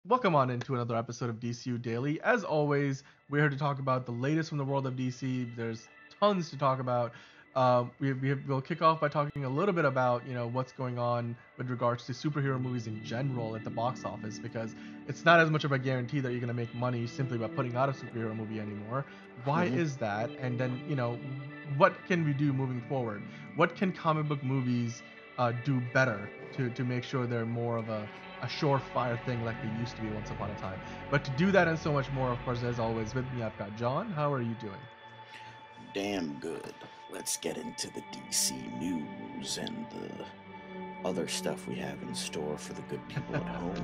Welcome on into another episode of DCU Daily. As always, we're here to talk about the latest from the world of DC. There's tons to talk about. We'll kick off by talking a little bit about what's going on with regards to superhero movies in general at the box office, because it's not as much of a guarantee that you're going to make money simply by putting out a superhero movie anymore. Why hmm is that? And then what can we do moving forward? What can comic book movies do better to make sure they're more of a surefire thing like they used to be once upon a time. But to do that and so much more, of course, as always, with me, I've got John. How are you doing? Damn good. Let's get into the DC news and the other stuff we have in store for the good people at home.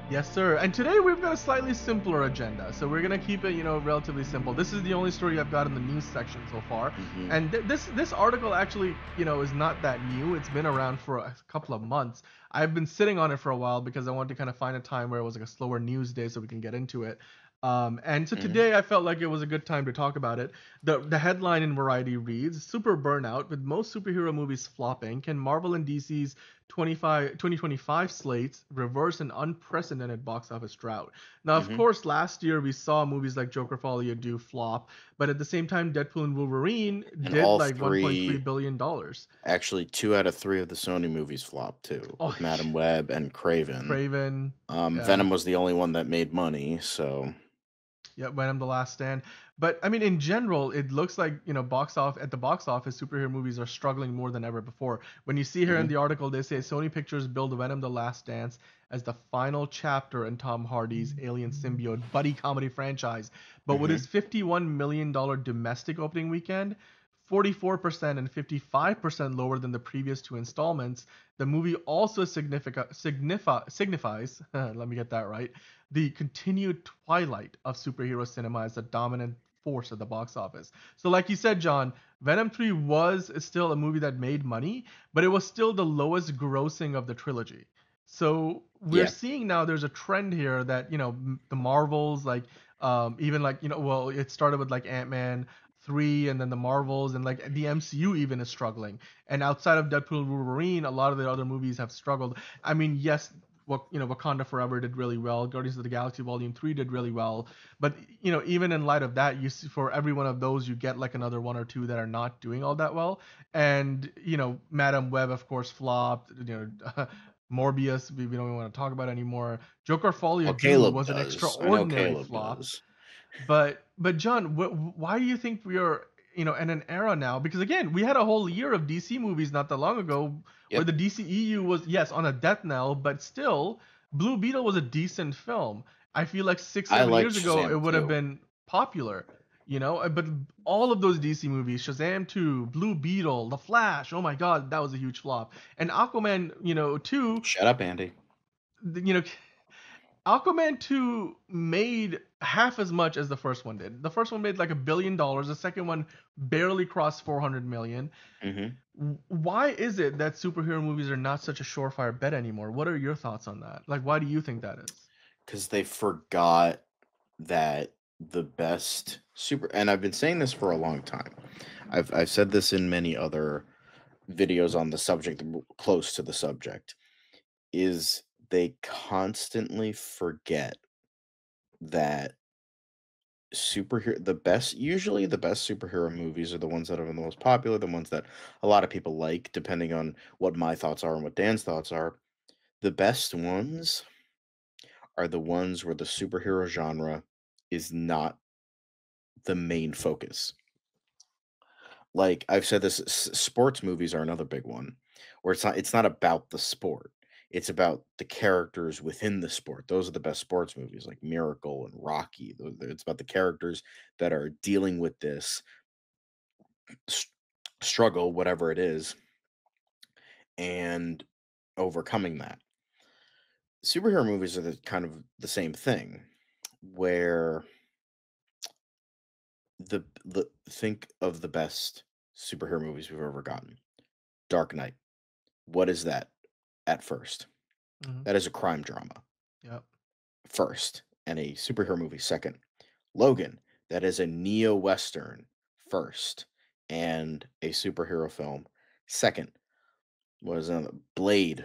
Yes, sir. And today we've got a slightly simpler agenda. So we're gonna keep it, relatively simple. This is the only story I've got in the news section so far. hmm And this article actually, is not that new. It's been around for a couple of months. I've been sitting on it for a while because I wanted to kind of find a time where it was like a slower news day so we can get into it. And so hmm today I felt like it was a good time to talk about it. The headline in Variety reads, Super Burnout, with most superhero movies flopping, can Marvel and DC's 2025 slates reverse an unprecedented box office drought? Now, of hmm course, last year we saw movies like Joker Folie do flop, but at the same time, Deadpool and Wolverine And did all like $1.3 three, billion. dollars. actually, two out of three of the Sony movies flopped too, Oh, with Madam Web and Craven. Craven. Yeah. Venom was the only one that made money, so. Yeah, Venom: The Last Stand. But I mean, in general, it looks like at the box office, superhero movies are struggling more than ever before. When you see here in hmm the article, they say Sony Pictures billed Venom: The Last Dance as the final chapter in Tom Hardy's Alien symbiote buddy comedy franchise. But with hmm his $51 million domestic opening weekend, 44% and 55% lower than the previous two installments, the movie also signifies, let me get that right, the continued twilight of superhero cinema as a dominant force at the box office. So, like you said, John, Venom 3 was still a movie that made money, but it was still the lowest grossing of the trilogy. So we're Yeah, seeing now there's a trend here that the Marvels, like even like well, it started with like Ant-Man 3, and then the Marvels, and like the MCU even is struggling. And outside of Deadpool and Wolverine, a lot of the other movies have struggled. I mean, yes, what Wakanda Forever did really well. Guardians of the Galaxy Volume 3 did really well. But even in light of that, you see, for every one of those, you get like another one or two that are not doing all that well. And Madam Web, of course, flopped. Morbius, we don't even want to talk about anymore. Joker Folie well, Do Caleb was an does. I know extraordinary Caleb flop. does. But John, why do you think we are in an era now? Because again, we had a whole year of DC movies not that long ago where Yep, the DCEU was, yes, on a death knell, but still, Blue Beetle was a decent film. I feel like six, I seven liked years ago it Shazam would have too. been popular. But all of those DC movies, Shazam 2, Blue Beetle, The Flash, oh my God, that was a huge flop. And Aquaman, 2, Shut up, Andy. you know, Aquaman 2 made half as much as the first one did. The first one made like $1 billion. The second one barely crossed 400 million. hmm Why is it that superhero movies are not such a surefire bet anymore? What are your thoughts on that? Like, why do you think that is? Because they forgot that the best super, and I've been saying this for a long time. I've said this in many other videos on the subject, close to the subject, is they constantly forget that usually the best superhero movies are the ones that are the most popular, the ones that a lot of people like, depending on what my thoughts are and what Dan's thoughts are. The best ones are the ones where the superhero genre is not the main focus. Like I've said this, sports movies are another big one, where it's not about the sport. It's about the characters within the sport. Those are the best sports movies, like Miracle and Rocky. It's about the characters that are dealing with this s- struggle, whatever it is, and overcoming that. Superhero movies are the kind of the same thing, where the think of the best superhero movies we've ever gotten. Dark Knight. What is that at first? Hmm. That is a crime drama Yep. first, and a superhero movie second. Logan, that is a neo western first, and a superhero film second. What is another? Blade.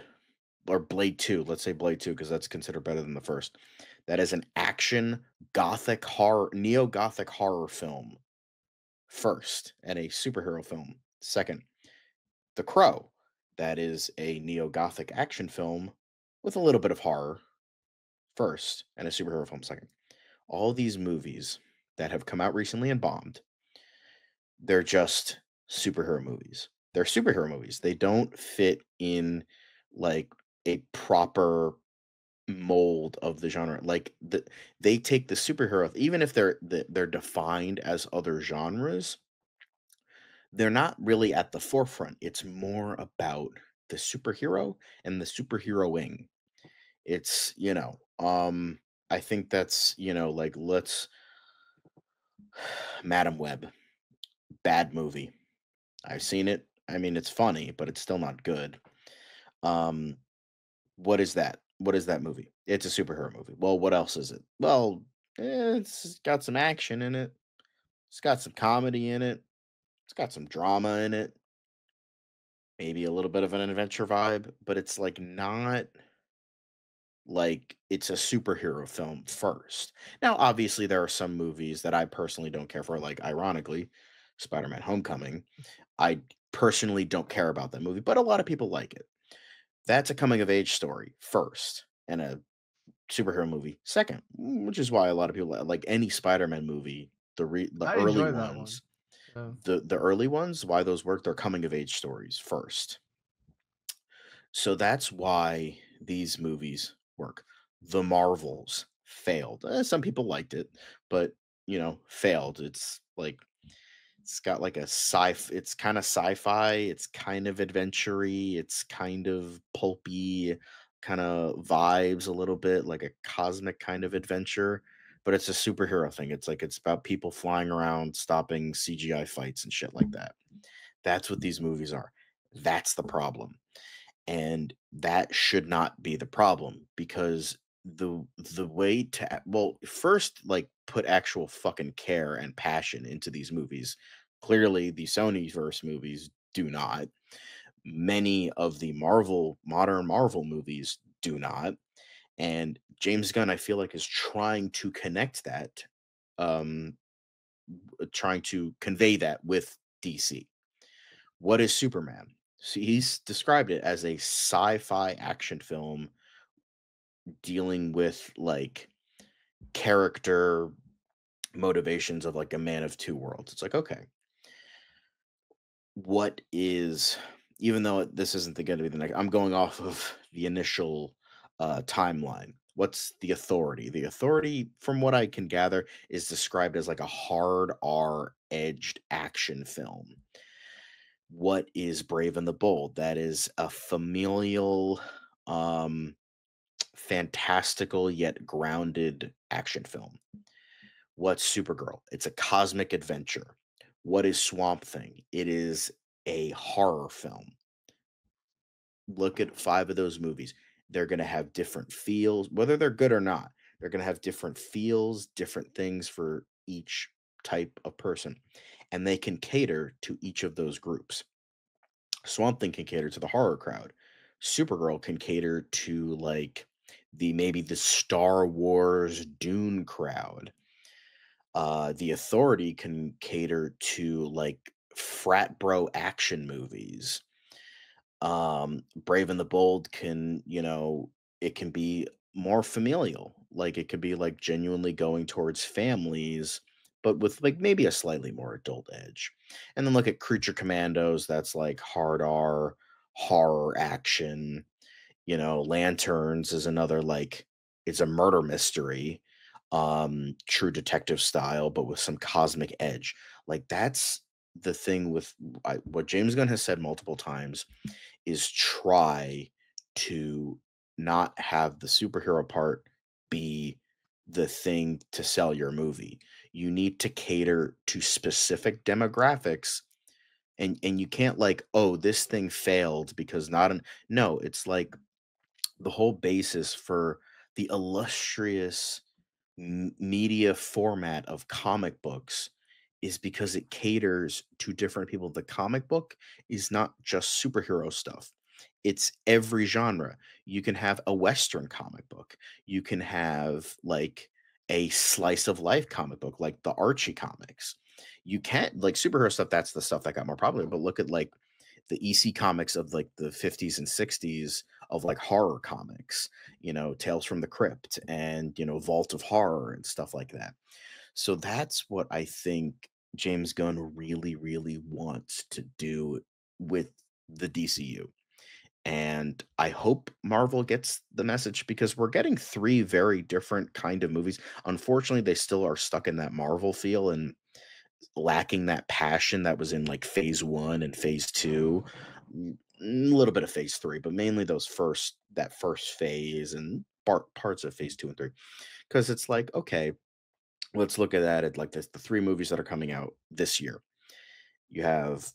or Blade 2, let's say Blade 2 because that's considered better than the first. That is an action gothic horror neo-gothic horror film first, and a superhero film second. The Crow, that is a neo-gothic action film with a little bit of horror first, and a superhero film second. All these movies that have come out recently and bombed, they're just superhero movies. They're superhero movies. They don't fit in like a proper mold of the genre. They take the superhero, even if they're defined as other genres, they're not really at the forefront. It's more about the superhero and the superheroing. It's, I think that's, like let's Madam Web, bad movie. I've seen it. I mean, it's funny, but it's still not good. Um, what is that? What is that movie? It's a superhero movie. Well, what else is it? Well, it's got some action in it. It's got some comedy in it. It's got some drama in it. Maybe a little bit of an adventure vibe, but it's like not like it's a superhero film first. Now, obviously, there are some movies that I personally don't care for, like ironically, Spider-Man Homecoming. I personally don't care about that movie, but a lot of people like it. That's a coming of age story first, and a superhero movie second, which is why a lot of people like any Spider-Man movie, the I early enjoy that one. ones, Yeah. the early ones, why those work, they're coming of age stories first. So that's why these movies work. The Marvels failed. Some people liked it, but failed. It's got like a it's kind of sci-fi, it's kind of adventure-y, it's kind of pulpy, kind of vibes a little bit like a cosmic kind of adventure, but it's a superhero thing. It's like it's about people flying around stopping CGI fights and shit like that. That's what these movies are. That's the problem. And that should not be the problem because the way to well, first, like, put actual fucking care and passion into these movies. Clearly the Sonyverse movies do not. Many of the modern Marvel movies do not. And James Gunn, I feel like, is trying to connect that, um trying to convey that with DC. What is Superman? See, he's described it as a sci-fi action film dealing with like character motivations of like a man of two worlds. It's like, okay, what is, even though this isn't going to be the next, I'm going off of the initial timeline. What's the Authority? The Authority, from what I can gather, is described as like a hard R edged action film. What is Brave and the Bold? That is a familial, um, fantastical yet grounded action film. What's Supergirl? It's a cosmic adventure. What is Swamp Thing? It is a horror film. Look at 5 of those movies. They're gonna have different feels, whether they're good or not. They're gonna have different feels, different things for each type of person, and they can cater to each of those groups. Swamp Thing can cater to the horror crowd. Supergirl can cater to like maybe the Star Wars Dune crowd. The Authority can cater to like frat bro action movies. Brave and the Bold can, it can be more familial. Like it could be like genuinely going towards families, but with like maybe a slightly more adult edge. And then look at Creature Commandos, that's like hard R, horror action. Lanterns is another, like, it's a murder mystery, true detective style, but with some cosmic edge. Like that's the thing with what James Gunn has said multiple times is try to not have the superhero part be the thing to sell your movie. You need to cater to specific demographics, and you can't like, oh, this thing failed because not an no, it's like the whole basis for the illustrious media format of comic books is because it caters to different people. The comic book is not just superhero stuff. it's every genre. You can have a Western comic book. You can have like a slice of life comic book, like the Archie comics. You can't like superhero stuff. That's the stuff that got more popular. But look at like the EC comics of like the 50s and 60s of like horror comics, Tales from the Crypt and, Vault of Horror and stuff like that. So that's what I think James Gunn really, really wants to do with the DCU. And I hope Marvel gets the message because we're getting three very different kind of movies. Unfortunately, they still are stuck in that Marvel feel and lacking that passion that was in like phase one and phase two. A little bit of phase three, but mainly that first phase and parts of phase two and three. Because it's like, okay, let's look at that at like this, the three movies that are coming out this year. You have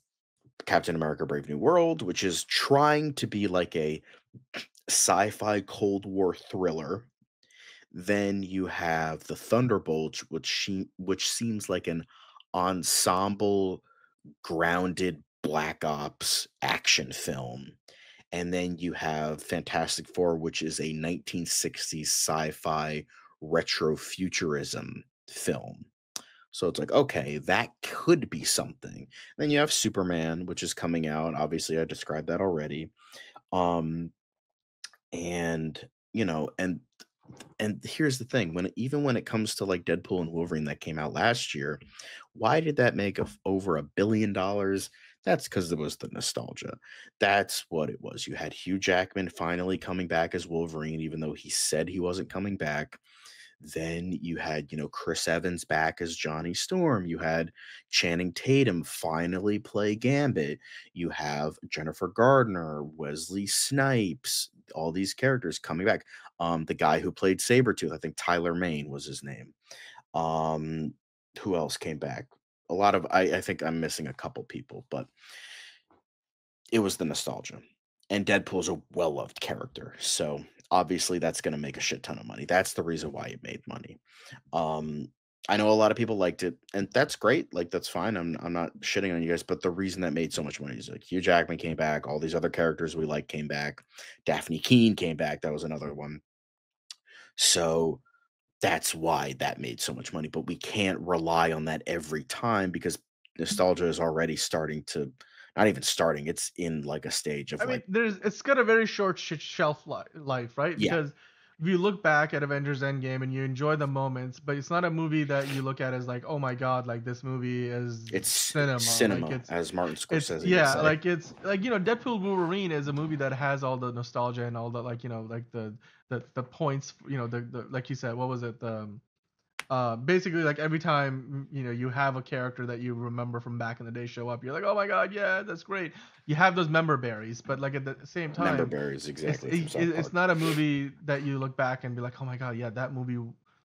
Captain America Brave New World, which is trying to be like a sci-fi Cold War thriller. Then you have the Thunderbolts, which seems like an ensemble grounded black ops action film. And then you have Fantastic Four, which is a 1960s sci-fi retrofuturism film. So it's like, okay, that could be something. Then you have Superman, which is coming out. Obviously, I described that already. Um, and and here's the thing: even when it comes to like Deadpool and Wolverine that came out last year, why did that make over $1 billion? That's because it was the nostalgia. That's what it was. You had Hugh Jackman finally coming back as Wolverine, even though he said he wasn't coming back. Then you had, Chris Evans back as Johnny Storm. You had Channing Tatum finally play Gambit. You have Jennifer Gardner, Wesley Snipes, all these characters coming back. The guy who played Sabretooth, I think Tyler Maine was his name. Um, who else came back? A lot of I think I'm missing a couple people, but it was the nostalgia. And Deadpool's a well-loved character. So obviously that's gonna make a shit ton of money. That's the reason why it made money. Um, I know a lot of people liked it, and that's great. Like that's fine. I'm not shitting on you guys, but the reason that made so much money is like Hugh Jackman came back, all these other characters we like came back. Daphne Keane came back. That was another one. So that's why that made so much money. But we can't rely on that every time because nostalgia is already starting to not even starting. It's in like a stage of I mean, like, it's got a very short shelf life, right? yeah, Because if you look back at Avengers Endgame and you enjoy the moments, but it's not a movie that you look at as like, oh my god, like this movie is it's cinema. Like cinema, as Martin it's Scorsese would yeah, say. like it's like Deadpool Wolverine is a movie that has all the nostalgia and all the like like the points, the like you said, what was it, basically like every time you have a character that you remember from back in the day show up, you're like, oh my god, yeah, that's great. You have those member berries, but like at the same Member time, berries, it's exactly, from it, South it's Park. not a movie that you look back and be like, oh my god, yeah, that movie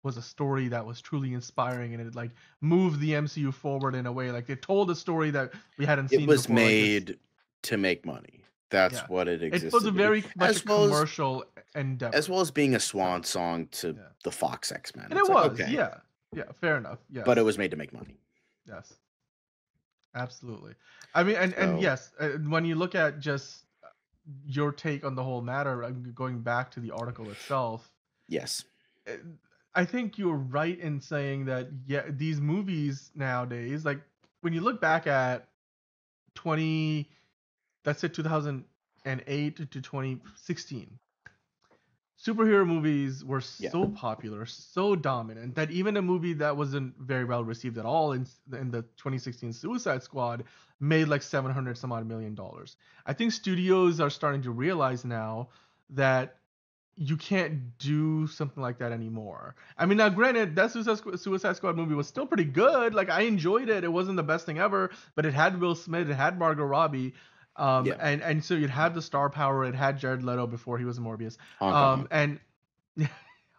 was a story that was truly inspiring and it like moved the MCU forward in a way, like it told a story that we hadn't It seen was before, like it's made to make money. That's yeah, what it it was a existed to be, very much a as well as commercial as endeavor. well as being a So swan song to yeah, the Fox X-Men. and it It's like, was, okay, yeah, fair enough, but it yes, was made to make money. yes. Absolutely. I mean, and So, yes, when you look at just your take on the whole matter, going back to the article itself, yes. uh, I think you're right in saying that yeah, these movies nowadays, like when you look back at 20, that's it, 2008 to 2016, superhero movies were Yeah. so popular, so dominant that even a movie that wasn't very well received at all in the 2016 Suicide Squad made like 700 some odd million dollars. I think studios are starting to realize now that you can't do something like that anymore. I mean, now granted, that Suicide Squad movie was still pretty good. Like I enjoyed it. It wasn't the best thing ever, but it had Will Smith, it had Margot Robbie, Yeah. and so it had the star power. It had Jared Leto before he was Morbius, Honka honk. and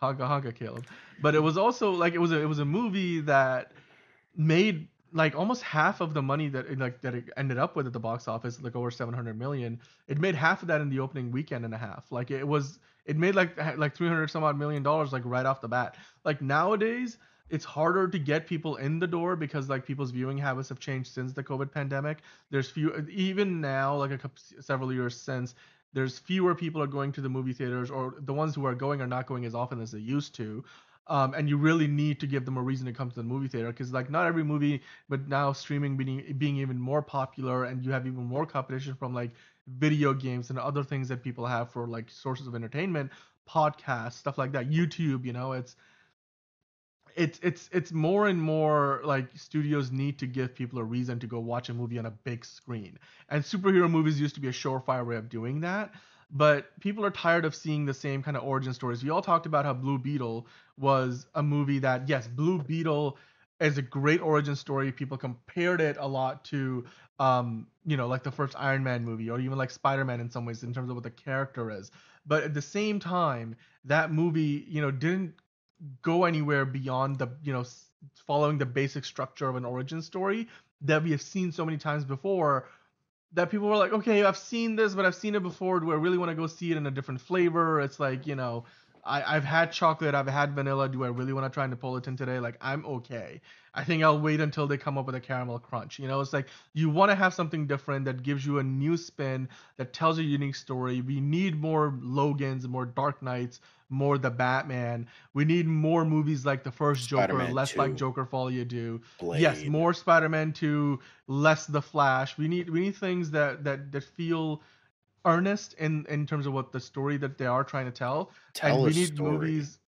honka honka Caleb. But it was also like it was a movie that made like almost half of the money that it ended up with at the box office, like over 700 million. It made half of that in the opening weekend and a half. Like it made like 300 some odd million dollars like right off the bat. Like nowadays it's harder to get people in the door because like people's viewing habits have changed since the COVID pandemic. There's few, even now, like several years since, There's fewer people are going to the movie theaters, or the ones who are going are not going as often as they used to. And you really need to give them a reason to come to the movie theater, because like not every movie, but now streaming being even more popular, and you have even more competition from like video games and other things that people have for like sources of entertainment, podcasts, stuff like that, YouTube. It's more and more like studios need to give people a reason to go watch a movie on a big screen. And superhero movies used to be a surefire way of doing that, but people are tired of seeing the same kind of origin stories. We all talked about how Blue Beetle was a movie that, yes, Blue Beetle is a great origin story. People compared it a lot to like the first Iron Man movie, or even like Spider-Man in some ways in terms of what the character is. But at the same time, that movie, didn't go anywhere beyond the following the basic structure of an origin story that we have seen so many times before, that people were like, okay, I've seen this, but I've seen it before. Do I really want to go see it in a different flavor? It's like, I've had chocolate, I've had vanilla. Do I really want to try Napolitan today? Like, I'm okay. I think I'll wait until they come up with a caramel crunch. It's like you want to have something different that gives you a new spin, that tells a unique story. We need more Logans, more Dark Knights, more the Batman. We need more movies like the first Joker, Spider-Man less like 2, Joker Folia do. Yes, Blade, more Spider-Man 2, less the Flash. We need things that feel earnest in terms of what the story that they are trying to tell, and tell a we need story, movies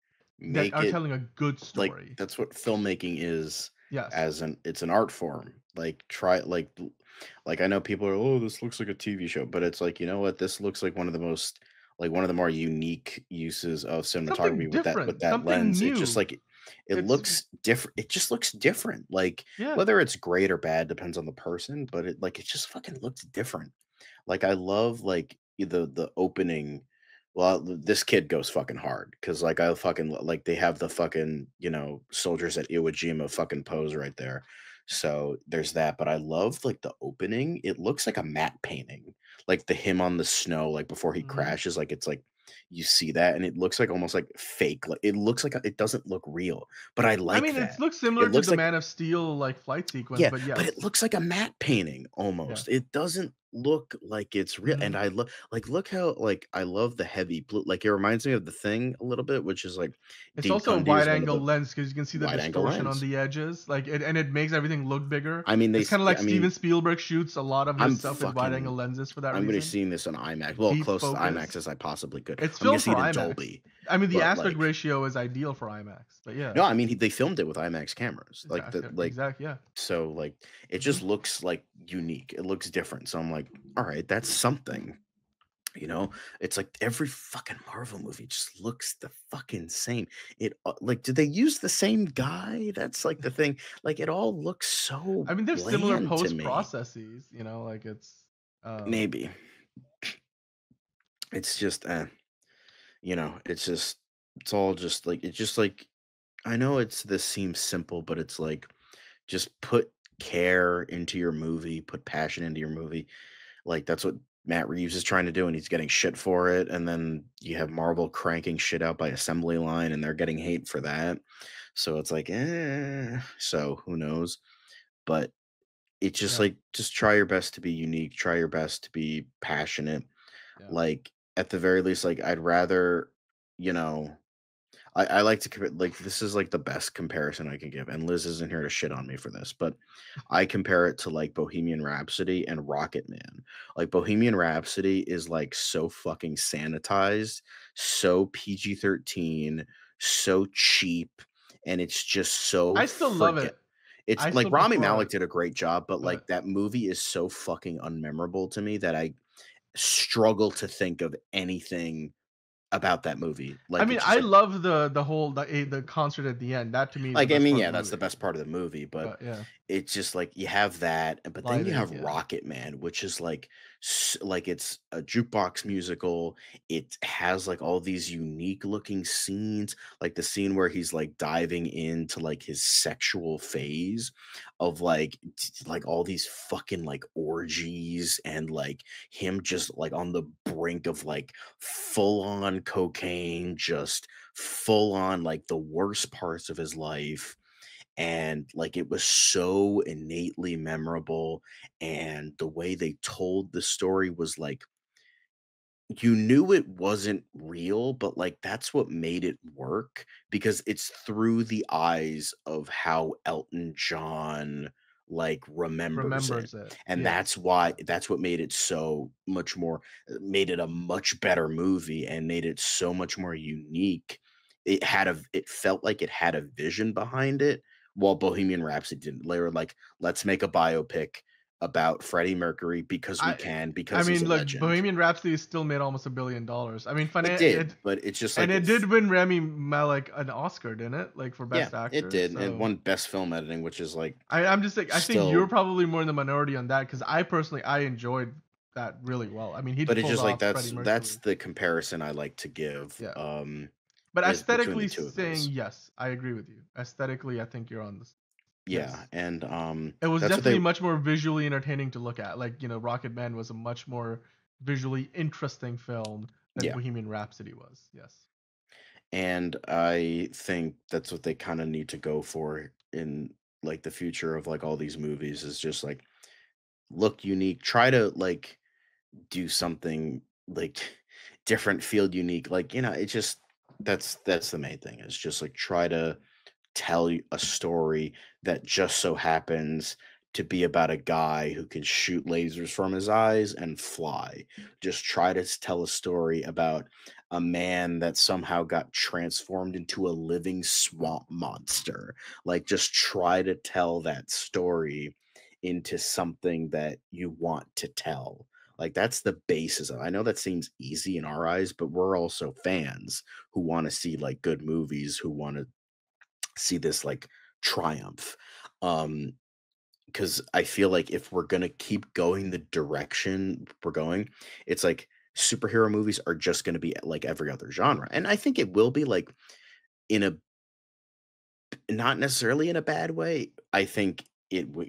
that make are it telling a good like story. that's what filmmaking is. Yes. As an It's an art form. Like try like I know people are, oh, this looks like a TV show, but it's like, you know what, this looks like one of the more unique uses of Something cinematography with different, that something lens. It just new. like it It's looks different. It just looks different. Like yeah. whether it's great or bad depends on the person, but it just fucking looks different. Like I love like the opening. Well, this kid goes fucking hard because like I fucking like they have the fucking soldiers at Iwo Jima fucking pose right there. So there's that, but I love like the opening. It looks like a matte painting, like the him on the snow, like before he Hmm. crashes. Like it's like you see that, and it looks like almost like fake. Like it looks like it doesn't look real, but I I like mean, it that. looks It similar to looks the like Man of Steel like flight sequence, yeah, but but it yes. looks like a matte painting Yeah. almost. It doesn't look like it's real, Hmm. and I look like look how like I love the heavy blue. Like it reminds me of The Thing a little bit, which is like It's Deep also a Cundy is wide one of angle the lens because you can see the wide angle distortion on lens. the edges, like and it makes everything look bigger. I mean, It's kind of like I mean, Steven Spielberg shoots a lot of his I'm stuff with wide angle fucking. lenses for that I'm gonna be reason. seeing this on IMAX. Well, Deep close to IMAX focus. as I possibly could. It's I'm gonna filmed see for it in IMAX. Dolby, I mean, the but aspect like, ratio is ideal for IMAX, but yeah, no, I mean they filmed it with IMAX cameras. Like the like exactly, yeah. so like it Hmm. just looks like unique. It looks different. So I'm like, all right, that's something. You know, it's like every fucking Marvel movie just looks the fucking same. Like, did they use the same guy? That's like the thing. Like, it all looks so I mean, there's similar bland to post me. processes, like um, Maybe it's just, it's just, it's all just like, it's just like, I know this seems simple, but it's like, just put care into your movie, put passion into your movie. Like, that's what Matt Reeves is trying to do, and he's getting shit for it, and then you have Marvel cranking shit out by assembly line, and they're getting hate for that. So it's like, so who knows? But it's just yeah, like, just try your best to be unique, try your best to be passionate. yeah. Like, at the very least, like, I'd rather, you know, I like to like this is like the best comparison I can give, and Liz isn't here to shit on me for this, but I compare it to like Bohemian Rhapsody and Rocket Man. Like Bohemian Rhapsody is like so fucking sanitized, so PG-13, so cheap, and it's just so I still love forget. it. It's I like still Rami prefer Malek it, did a great job, but like but that movie is so fucking unmemorable to me that I struggle to think of anything about that movie. I Like mean, it's just I like love the concert at the end. That to me is the I best mean, part of yeah, the that's the movie. best part of the movie, but But yeah, it's just like you have that, but then Live you Aid, have yeah, Rocket Man, which is like like it's a jukebox musical. It has like all these unique looking scenes, like the scene where he's like diving into like his sexual phase of like like all these fucking like orgies and like him just like on the brink of like full on cocaine, just full on like the worst parts of his life, and like it was so innately memorable, and the way they told the story was like you knew it wasn't real, but, like, that's what made it work because it's through the eyes of how Elton John, like, remembers it, Remembers it. and Yes. that's why Yeah. that's what made it so much more made it a much better movie and made it so much more unique. It felt like it had a vision behind it, while Bohemian Rhapsody didn't. They were like, "Let's make a biopic about Freddie Mercury because we I can, I because he's a mean, like legend." Bohemian Rhapsody still made almost $1 billion. I mean, It it did, but it's just and like it did win Rami Malek an Oscar, didn't it? Like for yeah, best it actor. did. It So won best film editing, which is like I'm just like I think you're still probably more in the minority on that because I personally I enjoyed that really well. I mean, he but it's pulled just like off Freddie that's Mercury. the comparison I like to give, Yeah, but is between the aesthetically 2 of saying those. yes, I agree with you. Aesthetically, I think you're on this. Yeah, Yes, and, it was that's what they definitely much more visually entertaining to look at. Like Rocket Man was a much more visually interesting film than yeah, Bohemian Rhapsody was. Yes. and I think that's what they kinda need to go for in, like, the future of, like, all these movies is just, like, look unique, try to, like, do something, like, different, feel unique, like, it's just that's the main thing, is just, like, try to tell a story that just so happens to be about a guy who can shoot lasers from his eyes and fly. Just try to tell a story about a man that somehow got transformed into a living swamp monster. Like, just try to tell that story into something that you want to tell. Like, that's the basis of I know that seems easy in our eyes, but we're also fans who want to see like good movies, who want to see this like triumph. Because I feel like if we're gonna keep going the direction we're going, it's like superhero movies are just gonna be like every other genre. And I think it will be like in a not necessarily in a bad way. I think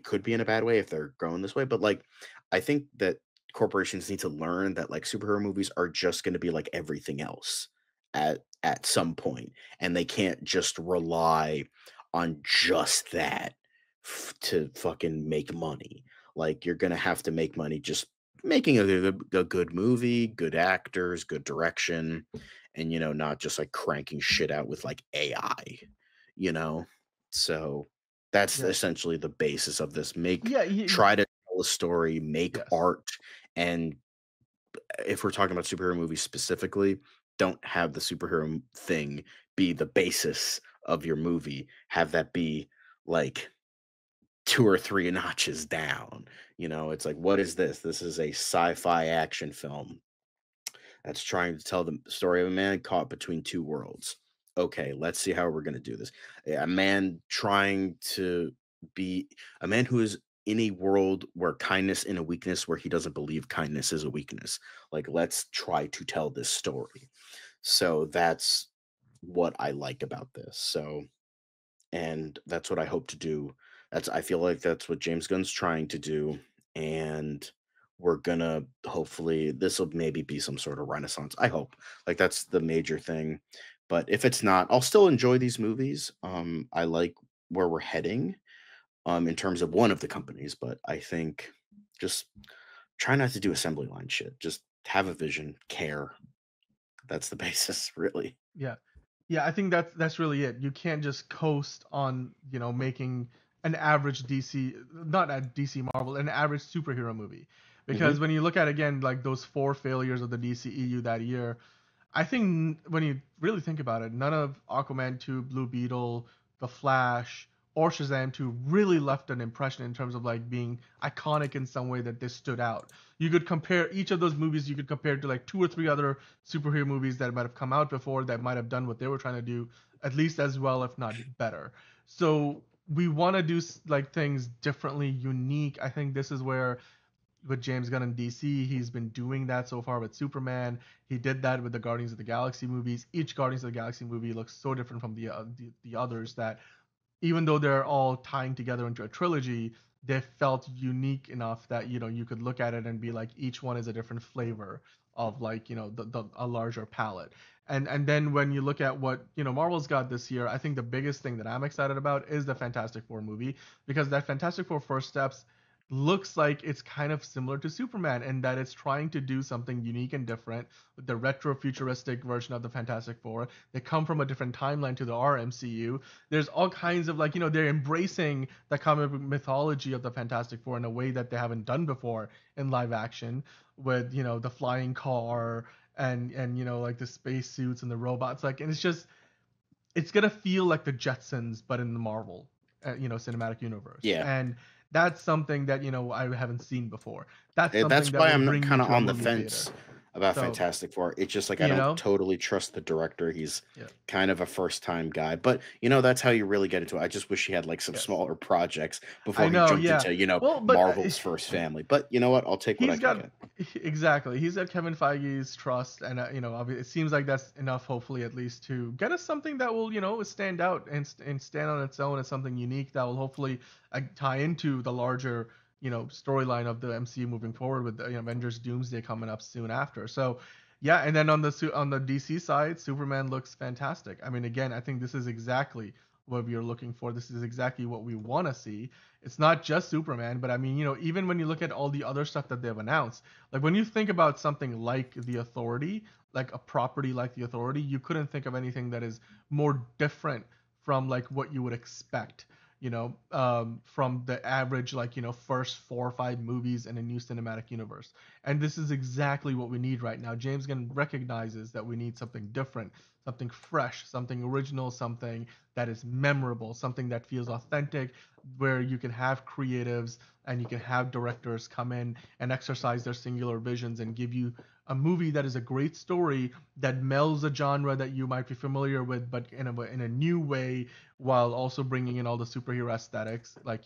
could be in a bad way if they're growing this way, but, like, I think that corporations need to learn that, like, superhero movies are just gonna be like everything else at some point, and they can't just rely on just that to fucking make money. Like, you're gonna have to make money just making a good movie, good actors, good direction, and, not just, like, cranking shit out with, like, AI you know? So, that's Yeah. essentially the basis of this. Yeah. Try to tell a story, make Yes. art, and if we're talking about superhero movies specifically, don't have the superhero thing be the basis of your movie. Have that be, like, 2 or 3 notches down, It's like, "What is this?" This is a sci-fi action film that's trying to tell the story of a man caught between two worlds. Okay, let's see how we're going to do this. A man trying to be a man who is in a world where kindness is a weakness, where he doesn't believe kindness is a weakness. Like, let's try to tell this story. So that's what I like about this. So and that's what I hope to do. I feel like that's what James Gunn's trying to do, and we're gonna hopefully this will maybe be some sort of renaissance. I hope. Like that's the major thing. But if it's not, I'll still enjoy these movies. I like where we're heading in terms of one of the companies, but I think just try not to do assembly line shit. Just have a vision, care. That's the basis, really. Yeah. Yeah, I think that's really it. You can't just coast on, making an average DC, not a DC Marvel, an average superhero movie. Because Hmm. when you look at again like those four failures of the DCEU that year, I think when you really think about it, none of Aquaman 2, Blue Beetle, The Flash, or Shazam 2 really left an impression in terms of like being iconic in some way that they stood out. You could compare each of those movies, you could compare to like two or three other superhero movies that might have come out before that might have done what they were trying to do at least as well, if not better. So we want to do like things differently, unique. I think this is where with James Gunn in DC. He's been doing that so far with Superman. He did that with the Guardians of the Galaxy movies. Each Guardians of the Galaxy movie looks so different from the others that even though they're all tying together into a trilogy, they felt unique enough that you could look at it and be like each one is a different flavor of like the a larger palette. And then when you look at what Marvel's got this year, I think the biggest thing that I'm excited about is the Fantastic Four movie because that Fantastic Four First Steps looks like it's kind of similar to Superman and that it's trying to do something unique and different with the retro futuristic version of the Fantastic Four. They come from a different timeline to the RMCU. There's all kinds of like, they're embracing the comic book mythology of the Fantastic Four in a way that they haven't done before in live action with, the flying car and like the space suits and the robots like, and it's gonna feel like the Jetsons, but in the Marvel, cinematic universe. Yeah. And that's something that I haven't seen before. That's something That's that why will I'm bring me kind of to a on the movie theater. fence about So Fantastic Four. It's just like I you don't know, totally trust the director. He's yeah, kind of a first time guy, but that's how you really get into it. I just wish he had like some yes, smaller projects I before he know, jumped yeah. into, Well, but Marvel's first family. But you know what? I'll take what I he's can got get. exactly. He's got Kevin Feige's trust, and it seems like that's enough, hopefully, at least to get us something that will, stand out and stand on its own as something unique that will hopefully tie into the larger, storyline of the MCU moving forward with the Avengers Doomsday coming up soon after. So, yeah, and then on the DC side, Superman looks fantastic. I mean, again, I think this is exactly what we are looking for. This is exactly what we want to see. It's not just Superman, but I mean, even when you look at all the other stuff that they've announced, like when you think about something like The Authority, like a property like The Authority, you couldn't think of anything that is more different from like what you would expect, from the average like first 4 or 5 movies in a new cinematic universe. And this is exactly what we need right now. James Gunn recognizes that we need something different, something fresh, something original, something that is memorable, something that feels authentic, where you can have creatives and you can have directors come in and exercise their singular visions and give you a movie that is a great story that melds a genre that you might be familiar with, but in a new way, while also bringing in all the superhero aesthetics, like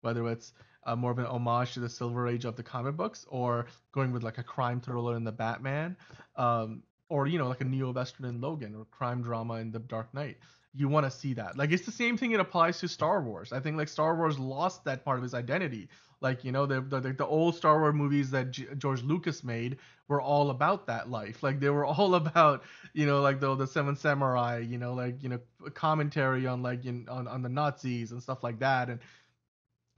whether it's more of an homage to the Silver Age of the comic books, or going with like a crime thriller in the Batman, or like a neo-western in Logan, or crime drama in the Dark Knight. You want to see that. Like it's the same thing it applies to Star Wars. I think like Star Wars lost that part of its identity. Like the old Star Wars movies that George Lucas made were all about that life. Like they were all about like the Seven Samurai. Like commentary on like on the Nazis and stuff like that.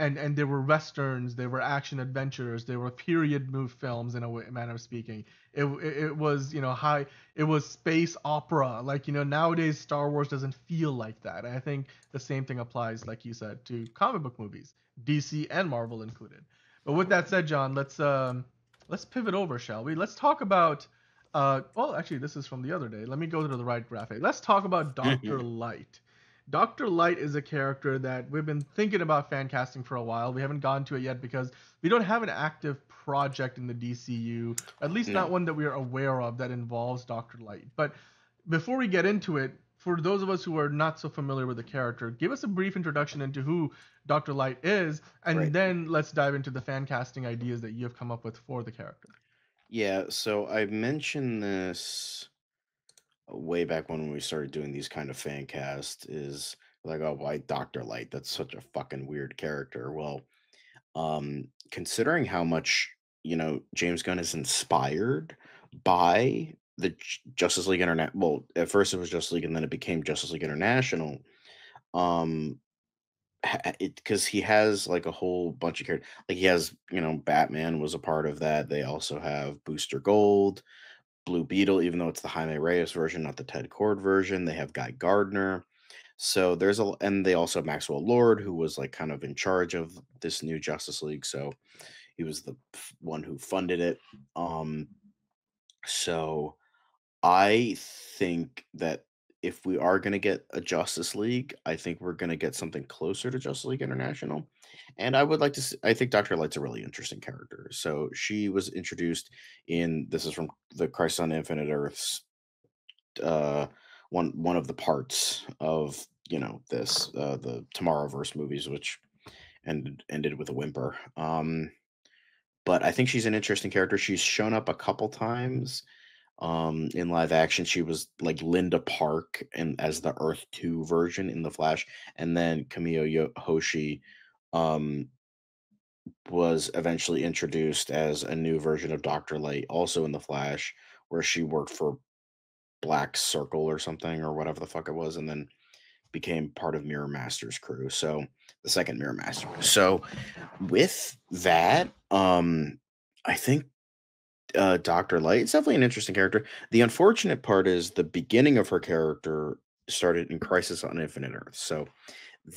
And there were westerns, there were action adventures, there were period move films in a manner of speaking. It was high. It was space opera. Like nowadays Star Wars doesn't feel like that. And I think the same thing applies, like you said, to comic book movies, DC and Marvel included. But with that said, John, let's pivot over, shall we? Let's talk about. Well, actually, this is from the other day. Let me go to the right graphic. Let's talk about Doctor Light. Dr. Light is a character that we've been thinking about fan casting for a while. We haven't gone to it yet because we don't have an active project in the DCU, at least not No. one that we are aware of that involves Dr. Light. But before we get into it, for those of us who are not so familiar with the character, give us a brief introduction into who Dr. Light is, and Right. then let's dive into the fan casting ideas that you have come up with for the character. Yeah, so I mentioned this way back when we started doing these kind of fan cast is like, oh, why Dr. Light? That's such a fucking weird character. Well, considering how much, James Gunn is inspired by the Justice League Internet. Well, at first it was Justice League and then it became Justice League International. Um, because he has like a whole bunch of characters. Like he has, Batman was a part of that. They also have Booster Gold, Blue Beetle, even though it's the Jaime Reyes version, not the Ted Cord version. They have Guy Gardner. So and they also have Maxwell Lord, who was like kind of in charge of this new Justice League. So he was the one who funded it. Um, so I think that if we are going to get a Justice League, I think we're going to get something closer to Justice League International. And I would like to I think Dr. Light's a really interesting character. So she was introduced this is from the Crisis on Infinite Earths, uh, one of the parts of, the Tomorrowverse movies, which ended with a whimper. But I think she's an interesting character. She's shown up a couple times in live action. She was like Linda Park and as the Earth 2 version in The Flash, and then Hoshi um was eventually introduced as a new version of Dr. Light, also in The Flash, where she worked for Black Circle or something or whatever the fuck it was, and then became part of Mirror Master's crew. So the second Mirror Master. So with that, I think Dr. Light is definitely an interesting character. The unfortunate part is the beginning of her character started in Crisis on Infinite Earth. So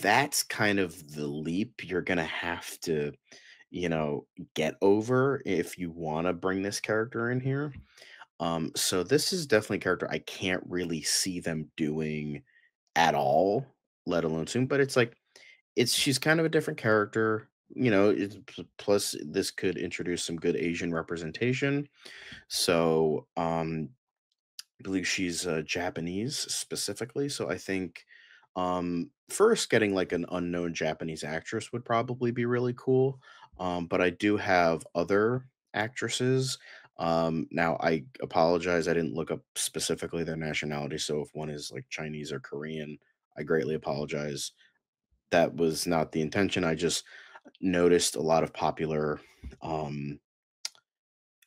that's kind of the leap you're gonna have to, you know, get over if you want to bring this character in here. So this is definitely a character I can't really see them doing at all, let alone soon. But it's like she's kind of a different character. Plus this could introduce some good Asian representation. So I believe she's Japanese specifically. So I think first getting like an unknown Japanese actress would probably be really cool. But I do have other actresses. Now I apologize, I didn't look up specifically their nationality. So if one is like Chinese or Korean, I greatly apologize. That was not the intention. I just noticed a lot of popular um,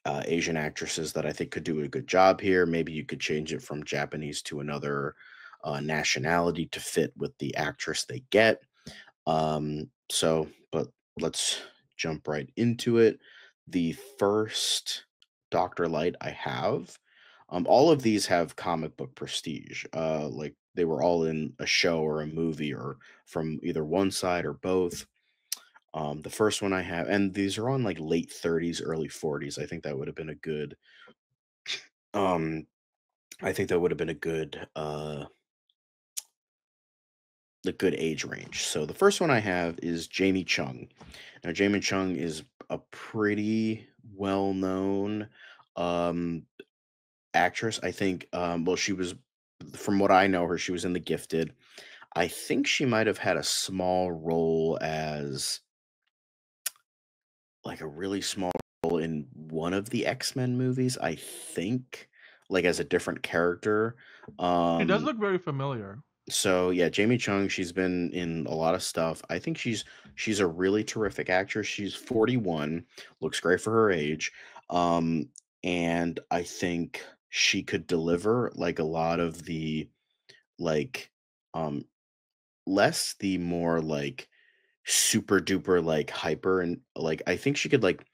Asian actresses that I think could do a good job here. Maybe you could change it from Japanese to another nationality to fit with the actress they get. But let's jump right into it. The first Doctor Light I have, all of these have comic book prestige. Like they were all in a show or a movie or from either one side or both. The first one I have, and these are on like late 30s, early 40s. I think that would have been a good. Um, I think that would have been a good age range. So the first one I have is Jamie Chung. Now Jamie Chung is a pretty well known um actress. I think. Well, she was, from what I know her, she was in The Gifted. I think she might have had a small role as like a really small role in one of the X-Men movies, I think, like as a different character. She does Um, look very familiar. so yeah, Jamie Chung, she's been in a lot of stuff. I think she's a really terrific actress. She's 41, looks great for her age. Um, and I think she could deliver like a lot of the like um less the more like super duper like hyper, and like I think she could like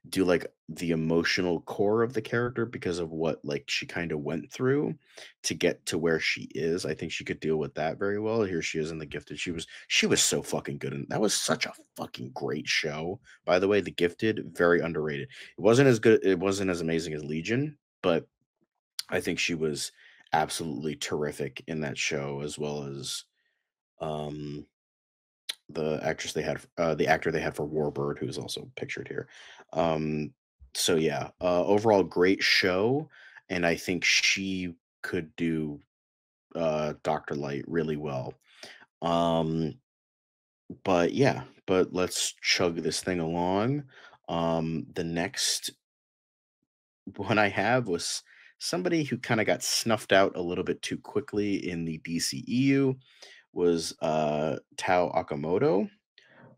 do like the emotional core of the character because of what like she kind of went through to get to where she is. I think she could deal with that very well. Here she is in The Gifted. She was so fucking good, and that was such a fucking great show. By the way, The Gifted, very underrated. It wasn't as amazing as Legion, but I think she was absolutely terrific in that show, as well as um the actor they had for Warbird, who's also pictured here. Um, so yeah, overall great show, and I think she could do Doctor Light really well. Um, but yeah, but let's chug this thing along. The next one I have was somebody who kind of got snuffed out a little bit too quickly in the DCEU was Tao Akamoto,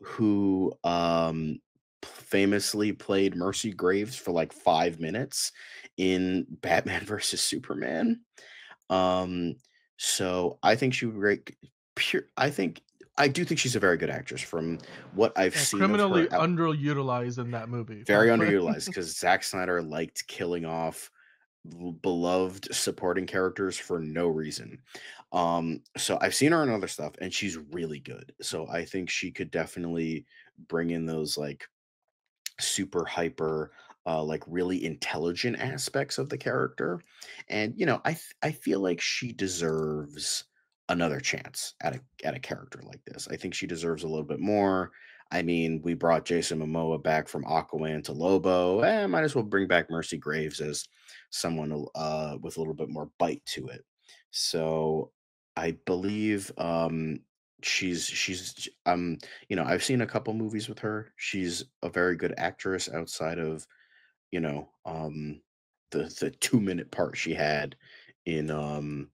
who famously played Mercy Graves for like 5 minutes in Batman versus Superman. Um, so I think she would great. Pure, I do think she's a very good actress from what I've Yeah, seen of her. criminally underutilized in that movie Very for underutilized because Zack Snyder liked killing off beloved supporting characters for no reason. So I've seen her in other stuff and she's really good. So I think she could definitely bring in those like super hyper like really intelligent aspects of the character. And I feel like she deserves another chance at a character like this. I think she deserves a little bit more. I mean, we brought Jason Momoa back from Aquaman to Lobo. Might as well bring back Mercy Graves as someone with a little bit more bite to it. So I believe she's I've seen a couple movies with her. She's a very good actress outside of, you know, the 2 minute part she had in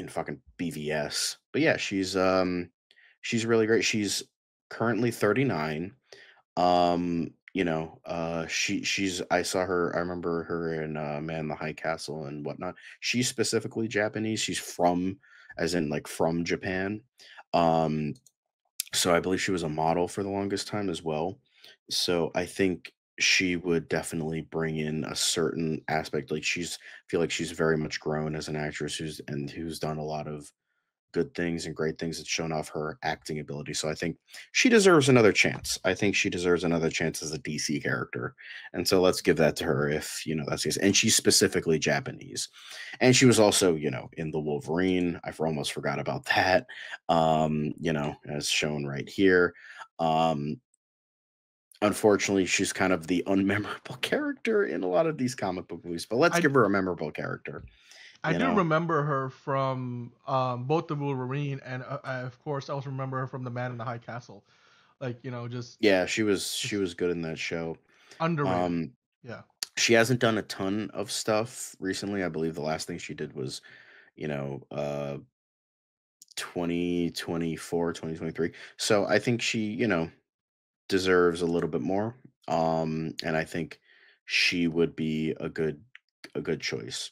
fucking BVS. But yeah, she's really great. She's currently 39. She's I saw her, I remember her in Man in the High Castle and whatnot. She's specifically Japanese. She's from as in like from Japan. Um, so I believe she was a model for the longest time as well. So I think she would definitely bring in a certain aspect. Like feel like she's very much grown as an actress who's done a lot of good things and great things. It's shown off her acting ability. So I think she deserves another chance. I think she deserves another chance as a DC character. And so let's give that to her if, that's the case. And she's specifically Japanese. And she was also, in the Wolverine. Almost forgot about that. As shown right here. Um, Unfortunately, she's kind of the unmemorable character in a lot of these comic book movies, but let's I give her a memorable character, I you do know? remember her from both the Wolverine and I, of course I also remember her from The Man in the High Castle. Like Yeah, she just was good in that show. underrated. Um, Yeah, she hasn't done a ton of stuff recently. I believe the last thing she did was, you know, uh 2024, 2023. So I think she, deserves a little bit more. And I think she would be a good choice.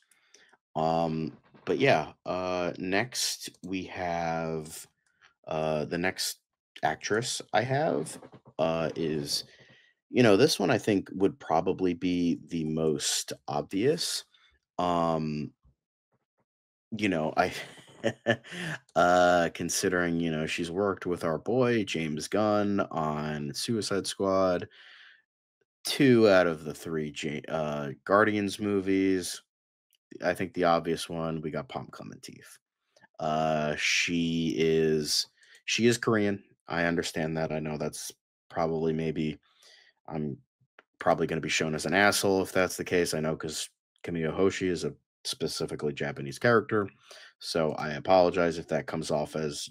Um, but yeah, next we have the next actress I have is this one I think would probably be the most obvious. Um, I considering, she's worked with our boy James Gunn on Suicide Squad, 2 out of the 3 Guardians movies. I think the obvious one, we got Palm Clementif. Uh, she is she is Korean. I understand that. I know that's probably maybe I'm probably going to be shown as an asshole if that's the case. I know because Kamiya Hoshi is a specifically Japanese character. So I apologize if that comes off as,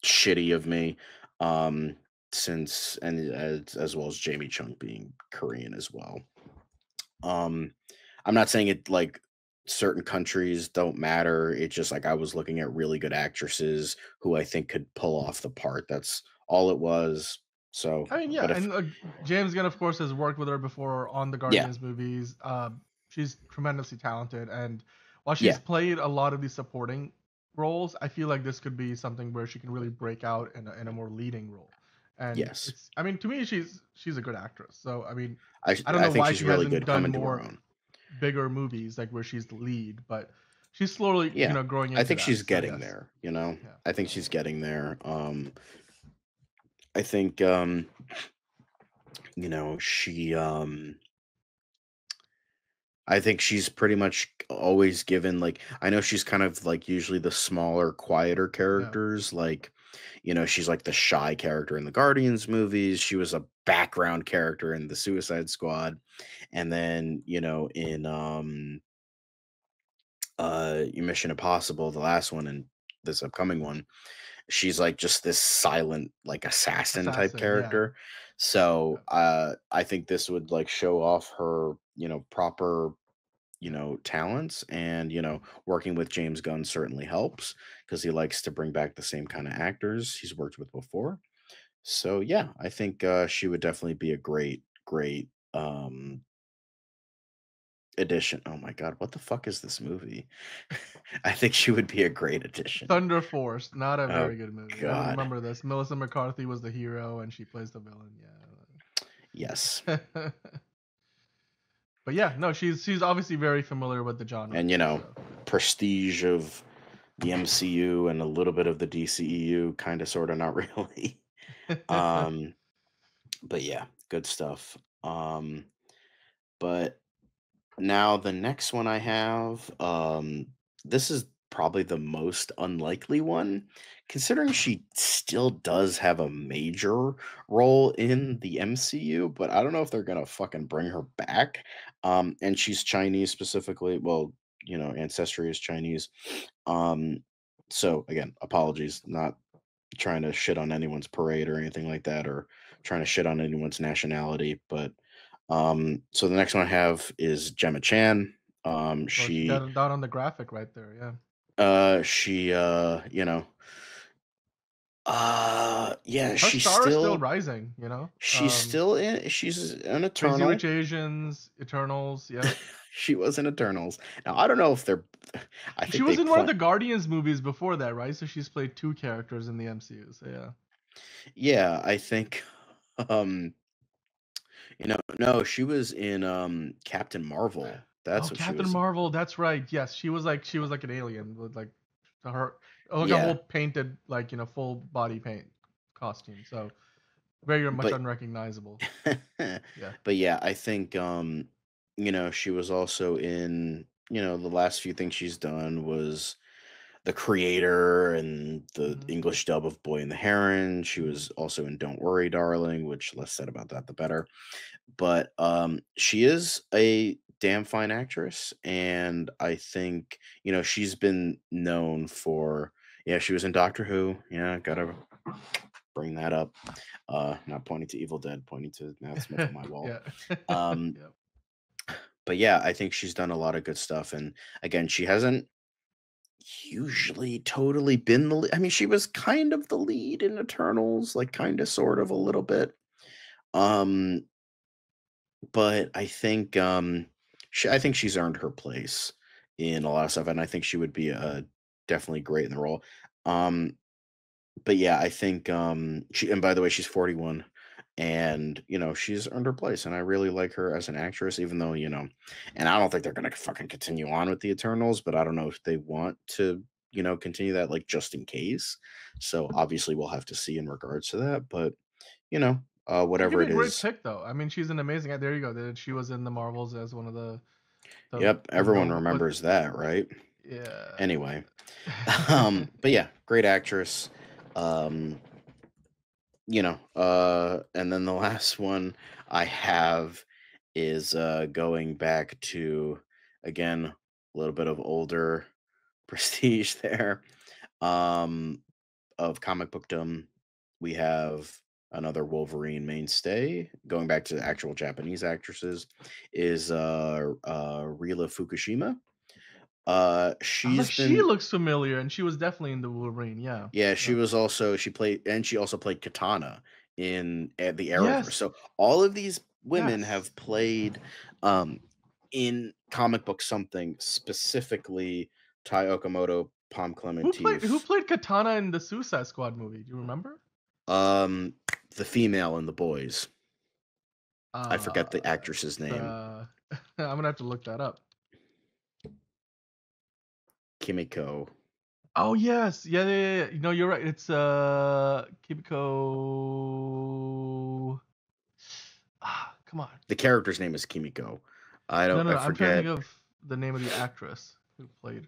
shitty of me. Um, since and as well as Jamie Chung being Korean as well. Um, I'm not saying it like certain countries don't matter. It's just like I was looking at really good actresses who I think could pull off the part. That's all it was. So, I mean, but yeah, if and James Gunn, of course, has worked with her before on the yeah, Guardians movies. She's tremendously talented, and while she's yeah, played a lot of these supporting roles, I feel like this could be something where she can really break out in a more leading role. And yes. I mean, to me, she's a good actress. So, I mean, I don't I know think why she's she really hasn't good done coming to her more own. bigger movies like where she's the lead, but she's slowly, Yeah. growing I into think that. she's So, getting yes, there. yeah. I think she's getting there. I think she I think she's pretty much always given like I know she's kind of like usually the smaller, quieter Yeah. characters. Like, she's like the shy character in the Guardians movies. She was a background character in the Suicide Squad. And then, in Mission Impossible, the last one and this upcoming one, she's like just this silent, like assassin type Assassin, yeah. character. So Yeah. I think this would like show off her, proper talents and working with James Gunn certainly helps because he likes to bring back the same kind of actors he's worked with before. So yeah, I think she would definitely be a great addition. Oh my god, what the fuck is this movie? I think she would be a great addition. Thunder Force, not a Oh very good movie. I god. remember this. Melissa McCarthy was the hero, and she plays the villain. Yes. Yeah. But yeah, no, she's obviously very familiar with the genre. And So prestige of the MCU and a little bit of the DCEU, kind of sort of not really. yeah. um but yeah, good stuff. But now the next one I have, this is probably the most unlikely one, considering she still does have a major role in the MCU, but I don't know if they're gonna fucking bring her back. And she's Chinese specifically. Well, ancestry is Chinese. Um, so again, apologies, not trying to shit on anyone's parade or anything like that, or trying to shit on anyone's nationality. But so the next one I have is Gemma Chan. Well, she got it down on the graphic right there. Yeah. She Yeah, Her star is still rising, you know? she's an Crazy Eternal. Rich Asians, Eternals, yep. She was in Eternals. Now, I don't know if they're I She think they was in one of plan the Guardians movies before that, right? So she's played 2 characters in the MCU, so yeah. yeah, I think, um, no, she was in, Captain Marvel. Oh, That's what she Captain was in. Marvel, that's right. Yes, she was like an alien with like her like a whole Yeah, painted like, full body paint costume. So very much but unrecognizable. Yeah. but yeah, I think, she was also in, the last few things she's done was The Creator and the Mhm. English dub of Boy and the Heron. She Mhm. was also in Don't Worry, Darling, which less said about that, the better. But, she is a damn fine actress, and I think, she's been known for yeah, she was in Doctor Who. Yeah, gotta bring that up. Not pointing to Evil Dead, pointing to Matt Smith on my wall. Yeah. Um, Yep. but yeah, I think she's done a lot of good stuff, and again, she hasn't usually totally been the I mean, she was kind of the lead in Eternals, like, kinda, sort of, a little bit. Um, but I think she's earned her place in a lot of stuff, and I think she would be, definitely great in the role. Um, but yeah, I think, she and by the way, she's 41, and, she's earned her place, and I really like her as an actress, even though, and I don't think they're gonna fucking continue on with the Eternals, but I don't know if they want to, continue that, like, just in case. So, obviously, we'll have to see in regards to that, but, I think it'd whatever be it a great is. pick though. I mean, she's an amazing there you go. She was in the Marvels as one of Yep, the everyone what remembers that, right? yeah. Anyway, but yeah, great actress. Um, and then the last one I have is going back to again a little bit of older prestige there. Um, of comic bookdom, we have another Wolverine mainstay. Going back to actual Japanese actresses, is Rila Fukushima. I was like, She's she been looks familiar, and she was definitely in the Wolverine. Yeah. Yeah, Yep. she also played Katana in the Arrowverse. Yes. So all of these women Yes. have played um in comic book something, specifically Tai Okamoto, Palm Who Clementif, played Katana in the Suicide Squad movie? Do you remember? um the female and the boys. I forget the actress's It's name. I'm gonna have to look that up. Kimiko. Oh yes, yeah. No, you're right. It's Kimiko. Come on. The character's name is Kimiko. No. I I'm trying to think forget. of the name of the actress who played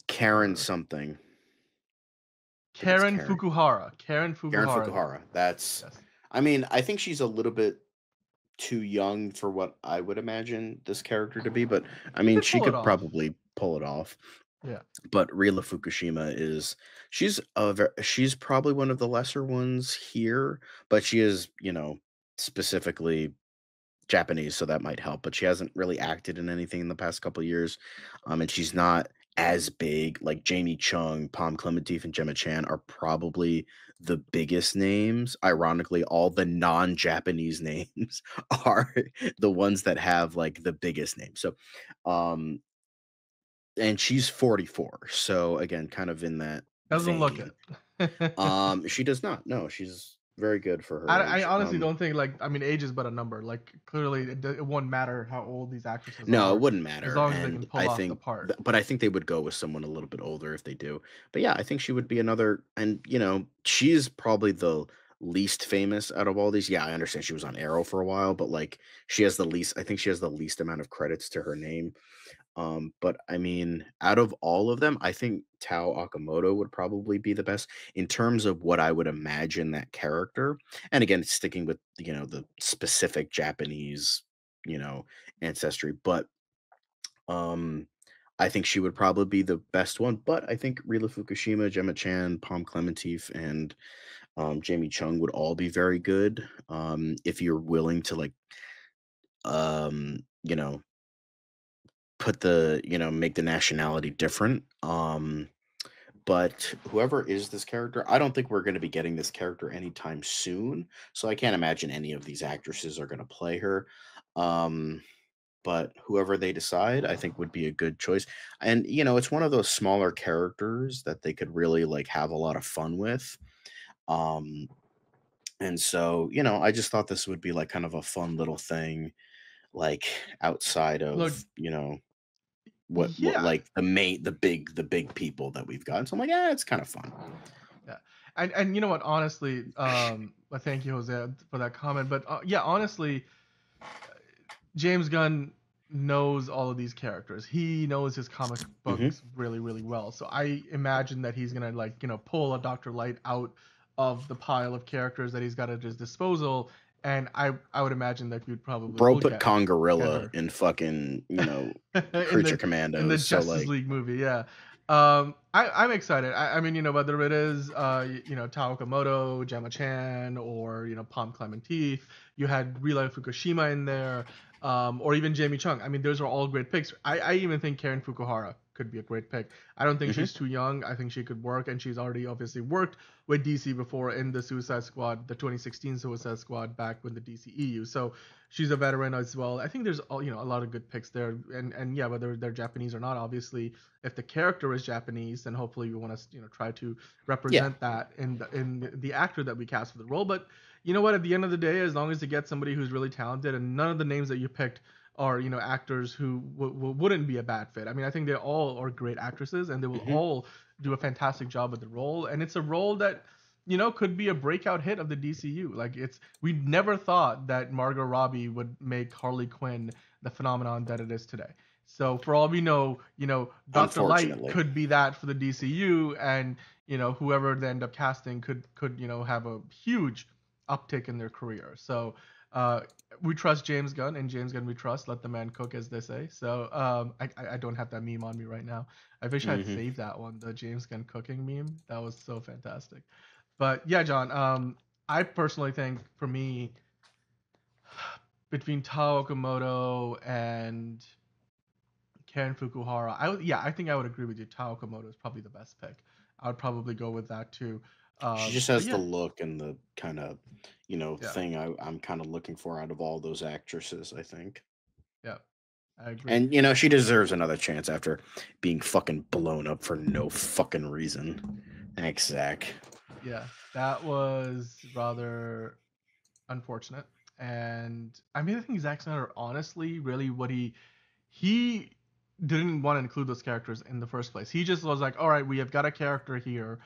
Karen her. something. I think it's Karen Karen. Fukuhara. Karen Karen Fukuhara. Fukuhara. That's Yes. I mean, I think she's a little bit too young for what I would imagine this character to be, but I She mean, could she pull it could off. probably pull it off. Yeah. But Rila Fukushima is she's probably one of the lesser ones here, but she is, specifically Japanese, so that might help. But she hasn't really acted in anything in the past couple of years, and she's not as big. Like Jamie Chung, Palm Clementif, and Gemma Chan are probably the biggest names. Ironically, all the non-Japanese names are the ones that have like the biggest names. So, um, and she's 44. So again, kind of in that Doesn't look vein. it. She does not. No, she's very good for her I age. honestly don't think I mean age is but a number. Like clearly it won't matter how old these actresses No, it are wouldn't as matter, long as they and can pull I off the think part. but I think they would go with someone a little bit older if they do. But yeah, I think she would be another, and, she's probably the least famous out of all these. Yeah, I understand she was on Arrow for a while, but, like, I think she has the least amount of credits to her name. But I mean, out of all of them, I think Tao Akamoto would probably be the best in terms of what I would imagine that character. And again, sticking with, the specific Japanese, you know, ancestry, but um, I think she would probably be the best one, but I think Rila Fukushima, Gemma Chan, Palm Clementif, and Jamie Chung would all be very good. If you're willing to like, um, you know, make the nationality different. But whoever is this character, I don't think we're going to be getting this character anytime soon. So I can't imagine any of these actresses are going to play her. Um, but whoever they decide, I think would be a good choice. And it's one of those smaller characters that they could really like have a lot of fun with. Um, and so, I just thought this would be like kind of a fun little thing, like outside Look, of, what yeah, like the big people that we've got. So I'm like, yeah, it's kind of fun. yeah, and you know what? Honestly, thank you, Jose, for that comment. But yeah, honestly, James Gunn knows all of these characters. He knows his comic Hmm. books really, really well. So I imagine that he's gonna like pull a Doctor Light out of the pile of characters that he's got at his disposal, and I would imagine that we probably Bro will put get Kongorilla her. in fucking, in Creature the Commandos. So Justice like, League movie. Yeah, I'm excited. I mean, whether it is Tao Okamoto, Gemma Chan, or Palm Clemente, you had Rila Fukushima in there, or even Jamie Chung. I mean, those are all great picks. I even think Karen Fukuhara could be a great pick. I don't think hmm she's too young. I think she could work, and she's already obviously worked with DC before in the Suicide Squad, the 2016 Suicide Squad back with the DCEU. So she's a veteran as well. I think there's a lot of good picks there, and yeah, whether they're Japanese or not, obviously, if the character is Japanese, then hopefully we want to try to yeah. represent that in the actor that we cast for the role. But you know what? At the end of the day, as long as you get somebody who's really talented, and none of the names that you picked are actors who wouldn't be a bad fit. I mean, I think they all are great actresses, and they will hmm all do a fantastic job with the role. And it's a role that could be a breakout hit of the DCU. Like we never thought that Margot Robbie would make Harley Quinn the phenomenon that it is today. So for all we know, Dr. Light Unfortunately. could be that for the DCU, and whoever they end up casting could have a huge uptick in their career. So uh, we trust James Gunn, and James Gunn we trust. Let the man cook, as they say. So I don't have that meme on me right now. I wish I had hmm saved that one, the James Gunn cooking meme. That was so fantastic. But yeah, John, I personally think for me, between Tao Okamoto and Karen Fukuhara, I think I would agree with you. Tao Okamoto is probably the best pick. I would probably go with that too. She just But has the yeah, look and the kind of, yeah, thing I'm kind of looking for out of all those actresses, I think. yeah, I agree. And she deserves another chance after being fucking blown up for no fucking reason. Thanks, Zach. Yeah, that was rather unfortunate. And I mean, I think Zack Snyder, honestly, really what he didn't want to include those characters in the first place. He just was like, all right, we have got a character here.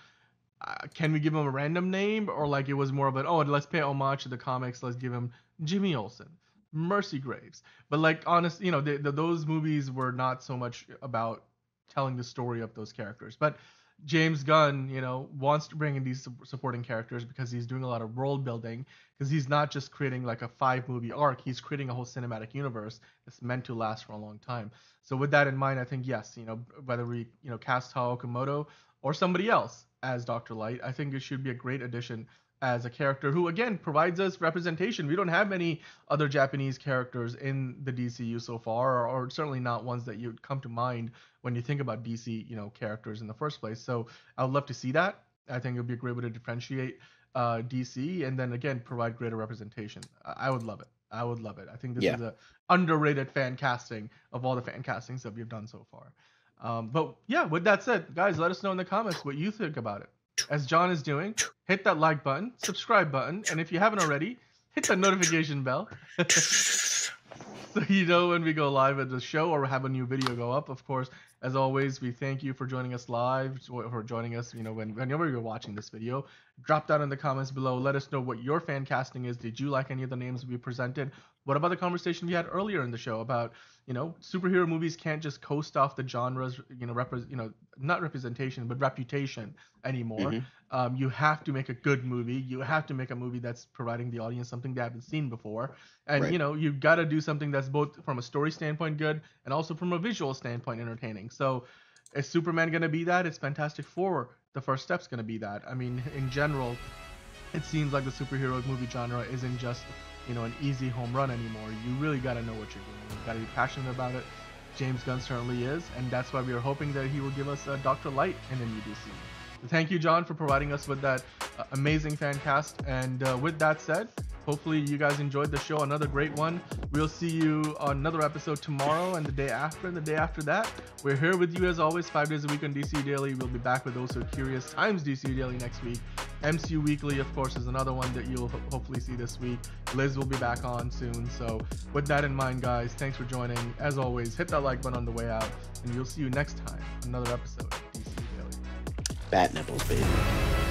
Can we give him a random name, or like it was more of an let's pay homage to the comics, let's give him Jimmy Olsen, Mercy Graves. But like honest, those movies were not so much about telling the story of those characters. But James Gunn, wants to bring in these supporting characters because he's doing a lot of world building. Because he's not just creating like a 5 movie arc, he's creating a whole cinematic universe that's meant to last for a long time. So with that in mind, I think yes, whether we cast Tao Okamoto or somebody else as Dr. Light, I think it should be a great addition as a character who again provides us representation. We don't have many other Japanese characters in the DCU so far, or certainly not ones that you'd come to mind when you think about DC, characters in the first place. So I would love to see that. I think it would be a great way to differentiate DC, and then again provide greater representation. I would love it. I would love it. I think this Yeah. is a underrated fan casting of all the fan castings that we've done so far. But yeah, with that said, guys, let us know in the comments what you think about it. As John is doing, hit that like button, subscribe button, and if you haven't already, hit the notification bell so you know when we go live at the show or have a new video go up. Of course, as always, we thank you for joining us live, for joining us, whenever you're watching this video. Drop down in the comments below. Let us know what your fan casting is. Did you like any of the names we presented? What about the conversation we had earlier in the show about, superhero movies can't just coast off the genres, not representation, but reputation anymore. hmm You have to make a good movie. You have to make a movie that's providing the audience something they haven't seen before. And Right. you've got to do something that's both from a story standpoint good and also from a visual standpoint entertaining. So is Superman going to be that? Is Fantastic Four the first step's going to be that? I mean, in general, it seems like the superhero movie genre isn't just an easy home run anymore. You really got to know what you're doing. You got to be passionate about it. James Gunn certainly is, and that's why we are hoping that he will give us Dr. Light in the new DCU. So thank you, John, for providing us with that amazing fan cast. And with that said, hopefully you guys enjoyed the show. Another great one. We'll see you on another episode tomorrow and the day after and the day after that. We're here with you as always 5 days a week on DCU Daily. We'll be back with Also Curious times DCU Daily next week. MCU Weekly, of course, is another one that you'll hopefully see this week. Liz will be back on soon. So with that in mind, guys, thanks for joining. As always, hit that like button on the way out, and we'll see you next time on another episode of DCU Daily. Bat nipples, baby.